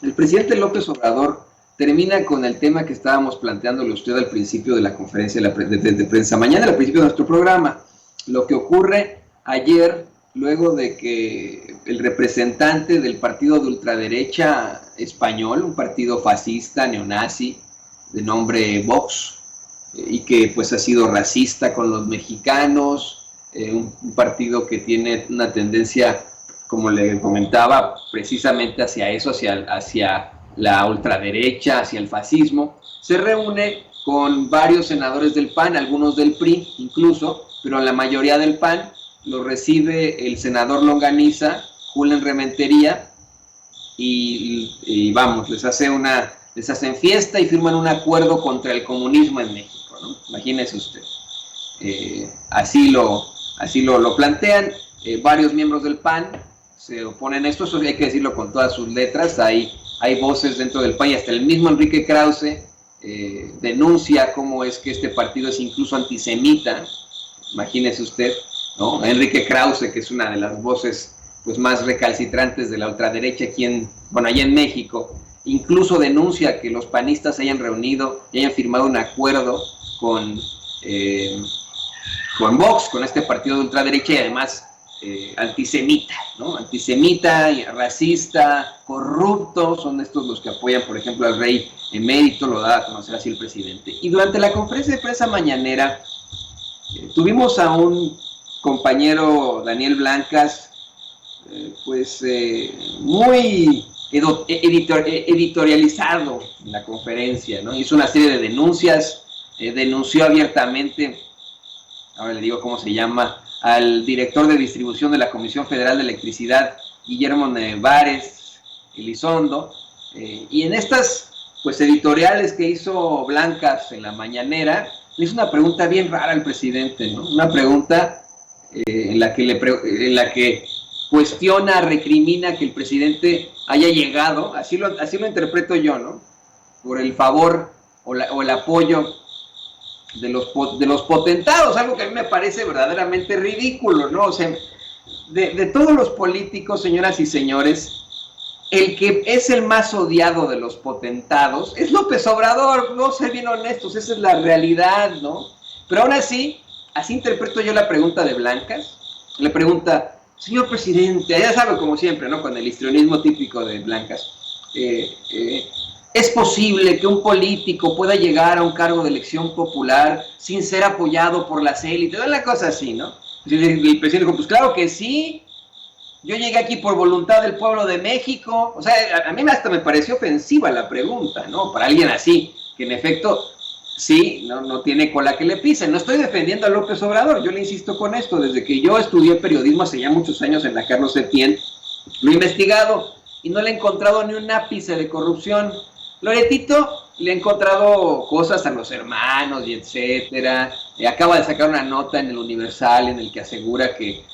El presidente López Obrador termina con el tema que estábamos planteándole usted al principio de la conferencia de prensa mañana, al principio de nuestro programa. Lo que ocurre ayer, luego de que el representante del partido de ultraderecha español, un partido fascista, neonazi, de nombre Vox, y que pues ha sido racista con los mexicanos, un partido que tiene una tendencia, como le comentaba, precisamente hacia eso, hacia la ultraderecha, hacia el fascismo, se reúne con varios senadores del PAN, algunos del PRI incluso, pero la mayoría del PAN. Lo recibe el senador Longaniza, Julen Rementería, y vamos, les hacen fiesta y firman un acuerdo contra el comunismo en México, ¿no? Imagínese usted. Así lo plantean. Varios miembros del PAN se oponen a esto, eso hay que decirlo con todas sus letras. Hay voces dentro del PAN y hasta el mismo Enrique Krause denuncia cómo es que este partido es incluso antisemita. Imagínese usted, ¿no? Enrique Krause, que es una de las voces pues más recalcitrantes de la ultraderecha allá en México, incluso denuncia que los panistas se hayan reunido y hayan firmado un acuerdo con Vox, con este partido de ultraderecha, y además antisemita, ¿no? Antisemita, racista, corrupto, son estos los que apoyan, por ejemplo, al rey emérito, lo da a conocer así el presidente. Y durante la conferencia de prensa mañanera, tuvimos a un compañero, Daniel Blancas, muy editorializado en la conferencia, ¿no? Hizo una serie de denuncias, denunció abiertamente, ahora le digo cómo se llama, al director de distribución de la Comisión Federal de Electricidad, Guillermo Nevares Elizondo, y en estas pues editoriales que hizo Blancas en la mañanera, le hizo una pregunta bien rara al presidente, ¿no? Una pregunta en la que cuestiona, recrimina que el presidente haya llegado, así lo interpreto yo, ¿no? Por el favor o el apoyo de los potentados, algo que a mí me parece verdaderamente ridículo, ¿no? O sea, de todos los políticos, señoras y señores, el que es el más odiado de los potentados es López Obrador. Vamos a ser bien honestos, esa es la realidad, ¿no? Pero aún así interpreto yo la pregunta de Blancas. Le pregunta, señor presidente, ya sabe, como siempre, ¿no? Con el histrionismo típico de Blancas, ¿es posible que un político pueda llegar a un cargo de elección popular sin ser apoyado por las élites? Una cosa así, ¿no? El presidente dijo, pues claro que sí. Yo llegué aquí por voluntad del pueblo de México. O sea, a mí hasta me pareció ofensiva la pregunta, ¿no? Para alguien así, que en efecto, sí, no tiene cola que le pisen. No estoy defendiendo a López Obrador, yo le insisto con esto. Desde que yo estudié periodismo hace ya muchos años en la Carlos Septién, lo he investigado y no le he encontrado ni un ápice de corrupción. Loretito le ha encontrado cosas a los hermanos y etcétera. Acaba de sacar una nota en el Universal en el que asegura que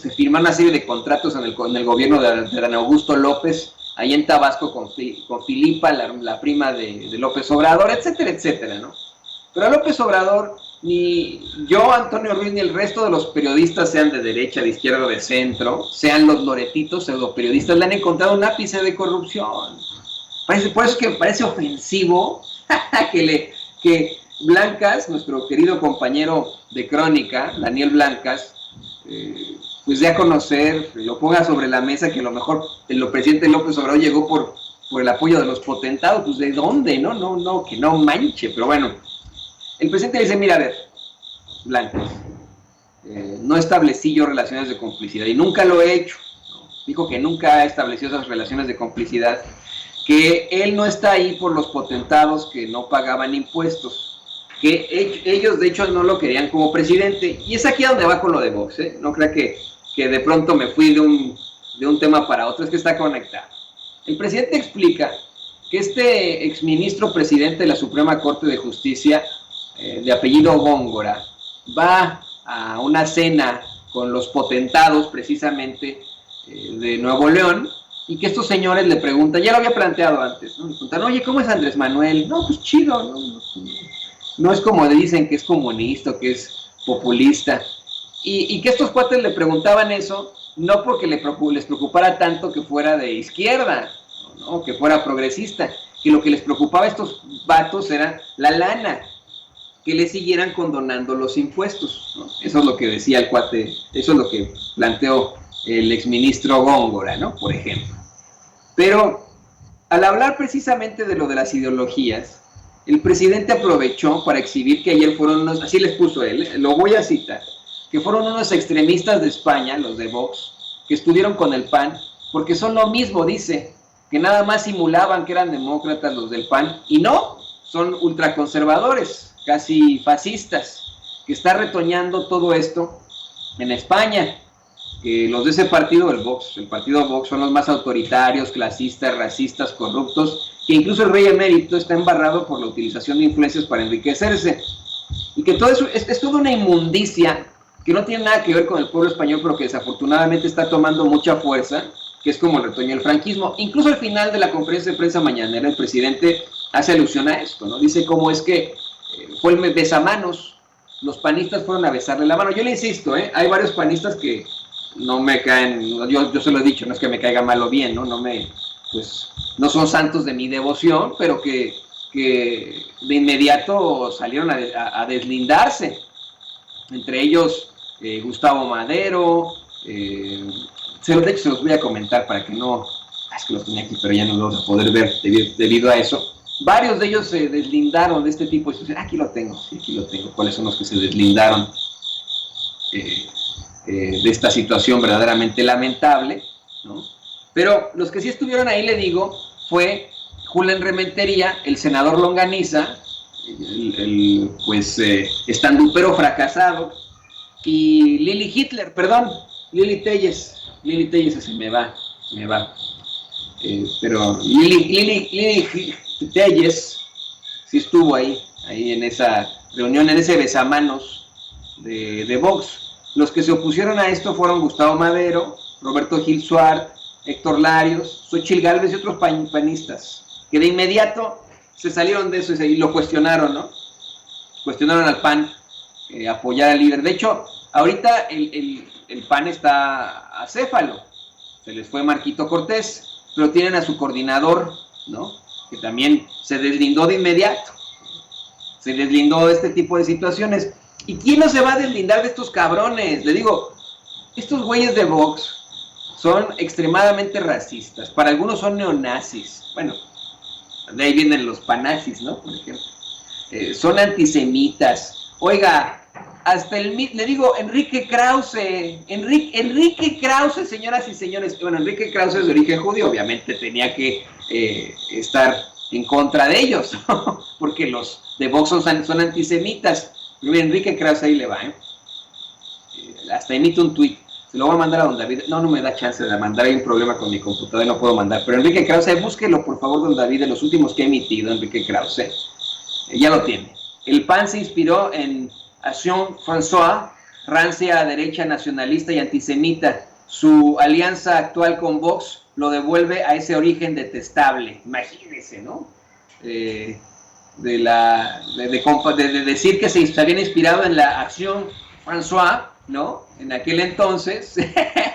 se firmaron una serie de contratos en el gobierno de Adán Augusto López, ahí en Tabasco, con Filipa, la prima de López Obrador, etcétera, etcétera, ¿no? Pero a López Obrador, ni yo, Antonio Ruiz, ni el resto de los periodistas, sean de derecha, de izquierda o de centro, sean los loretitos, pseudoperiodistas, le han encontrado un ápice de corrupción. Por eso que me parece ofensivo que Blancas, nuestro querido compañero de crónica, Daniel Blancas, pues dé a conocer, lo ponga sobre la mesa, que a lo mejor el presidente López Obrador llegó por el apoyo de los potentados. Pues ¿de dónde? No, que no manche. Pero bueno, el presidente dice, mira, a ver, Blancas, no establecí yo relaciones de complicidad y nunca lo he hecho, ¿no? Dijo que nunca ha establecido esas relaciones de complicidad, que él no está ahí por los potentados que no pagaban impuestos, que ellos de hecho no lo querían como presidente. Y es aquí donde va con lo de Vox, ¿eh? No crea que de pronto me fui de un tema para otro, es que está conectado. El presidente explica que este exministro presidente de la Suprema Corte de Justicia, de apellido Góngora, va a una cena con los potentados precisamente de Nuevo León, y que estos señores le preguntan, ya lo había planteado antes, ¿no? Le preguntan, oye, ¿cómo es Andrés Manuel? No, pues chido, no es como le dicen que es comunista, que es populista. Y que estos cuates le preguntaban eso, no porque les preocupara tanto que fuera de izquierda, ¿no? Que fuera progresista, que lo que les preocupaba a estos vatos era la lana, que le siguieran condonando los impuestos, ¿no? Eso es lo que decía el cuate, eso es lo que planteó el exministro Góngora, ¿no? Por ejemplo. Pero al hablar precisamente de lo de las ideologías, el presidente aprovechó para exhibir que ayer fueron unos, así les puso él, lo voy a citar, que fueron unos extremistas de España, los de Vox, que estuvieron con el PAN, porque son lo mismo, dice, que nada más simulaban que eran demócratas los del PAN, y no, son ultraconservadores, casi fascistas, que está retoñando todo esto en España. Los de ese partido, el partido Vox, son los más autoritarios, clasistas, racistas, corruptos, que incluso el rey emérito está embarrado por la utilización de influencias para enriquecerse. Y que todo eso es toda una inmundicia que no tiene nada que ver con el pueblo español, pero que desafortunadamente está tomando mucha fuerza, que es como el retoño del franquismo. Incluso al final de la conferencia de prensa mañanera, el presidente hace alusión a esto, ¿no? Dice cómo es que fue el besamanos, los panistas fueron a besarle la mano. Yo le insisto, hay varios panistas que no me caen, yo se lo he dicho, no es que me caiga mal o bien, ¿no? Pues, no son santos de mi devoción, pero que de inmediato salieron a deslindarse. Entre ellos Gustavo Madero, de hecho se los voy a comentar para que no, es que los tenía aquí, pero ya no los vamos a poder ver debido a eso. Varios de ellos se deslindaron de este tipo de situaciones. Aquí lo tengo, sí, aquí lo tengo. ¿Cuáles son los que se deslindaron de esta situación verdaderamente lamentable, ¿no? Pero los que sí estuvieron ahí, le digo, fue Julen Rementería, el senador Longaniza, estandupero fracasado, y Lili Telles, se me va, pero Lili Telles sí estuvo ahí en esa reunión, en ese besamanos de Vox. Los que se opusieron a esto fueron Gustavo Madero, Roberto Gil Suart, Héctor Larios, Xochitl Gálvez y otros panistas, que de inmediato se salieron de eso y lo cuestionaron, ¿no? Cuestionaron al PAN, apoyar al líder. De hecho, ahorita el PAN está acéfalo, se les fue Marquito Cortés, pero tienen a su coordinador, ¿no? Que también se deslindó de inmediato, se deslindó de este tipo de situaciones. ¿Y quién no se va a deslindar de estos cabrones? Le digo, estos güeyes de Vox son extremadamente racistas, para algunos son neonazis, bueno, de ahí vienen los panazis, ¿no? Por ejemplo. Son antisemitas. Oiga, hasta le digo, Enrique Krause, señoras y señores, bueno, Enrique Krause es de origen judío, obviamente tenía que estar en contra de ellos, ¿no? Porque los de Vox son antisemitas. Enrique Krause ahí le va, hasta emite un tuit, se lo voy a mandar a don David, no me da chance de mandar, hay un problema con mi computadora, no puedo mandar, pero Enrique Krause, búsquelo por favor, don David, de los últimos que ha emitido Enrique Krause, ya lo tiene. El PAN se inspiró en Acción François, rancia derecha nacionalista y antisemita. Su alianza actual con Vox lo devuelve a ese origen detestable, imagínense, ¿no? De decir que se habían inspirado en la Acción François, ¿no? En aquel entonces,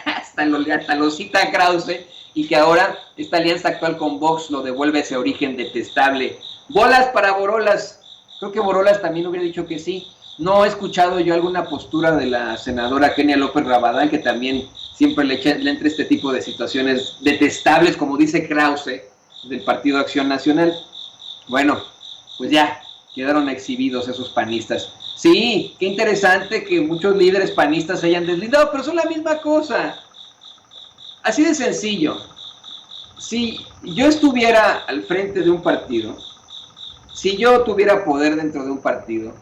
hasta lo cita Krause, y que ahora esta alianza actual con Vox lo devuelve a ese origen detestable. Bolas para Borolas. Creo que Borolas también hubiera dicho que sí. No he escuchado yo alguna postura de la senadora Kenia López Rabadán, que también siempre le entra este tipo de situaciones detestables, como dice Krause, del Partido Acción Nacional. Bueno, pues ya, quedaron exhibidos esos panistas. Sí, qué interesante que muchos líderes panistas se hayan deslindado, pero son la misma cosa. Así de sencillo. Si yo estuviera al frente de un partido, si yo tuviera poder dentro de un partido,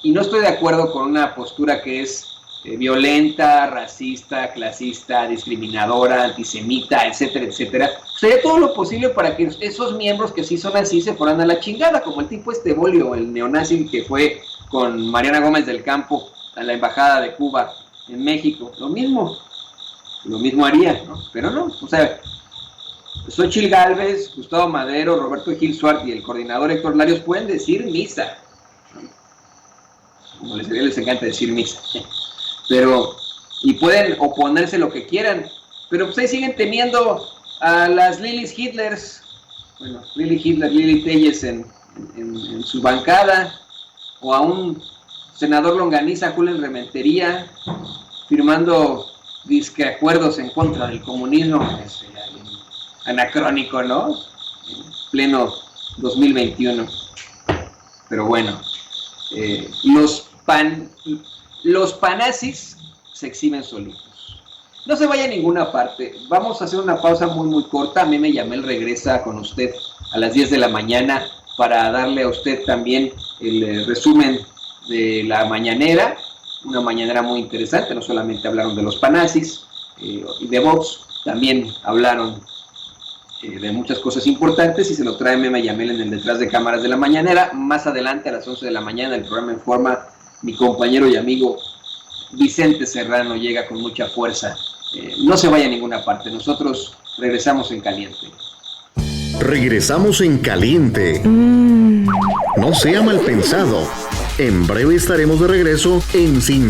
y no estoy de acuerdo con una postura que es violenta, racista, clasista, discriminadora, antisemita, etcétera, etcétera, sería todo lo posible para que esos miembros que sí son así se fueran a la chingada, como el tipo Bolio, el neonazi que fue con Mariana Gómez del Campo a la embajada de Cuba en México. Lo mismo haría, ¿no? Pero no, o sea, Xochitl Gálvez, Gustavo Madero, Roberto Gil Suart y el coordinador Héctor Larios pueden decir misa, ¿no? Como les encanta decir misa, pero y pueden oponerse lo que quieran, pero pues ahí siguen teniendo a las Lilis Hitlers, bueno, Lili Hitler, Lili Telles en su bancada, o a un senador longaniza, Julen Rementería, firmando disque acuerdos en contra del comunismo. Es anacrónico, ¿no? En pleno 2021. Pero bueno, los panazis se exhiben solitos. No se vaya a ninguna parte. Vamos a hacer una pausa muy corta. A mí me llamé, regresa con usted a las 10 de la mañana para darle a usted también el resumen de la mañanera. Una mañanera muy interesante. No solamente hablaron de los panazis y de Vox, también hablaron de muchas cosas importantes, y se lo trae Meme Yamel en el detrás de cámaras de la mañanera. Más adelante, a las 11 de la mañana, el programa En Forma, mi compañero y amigo Vicente Serrano llega con mucha fuerza. No se vaya a ninguna parte, nosotros regresamos en caliente. Regresamos en caliente. No sea mal pensado. En breve estaremos de regreso en Sin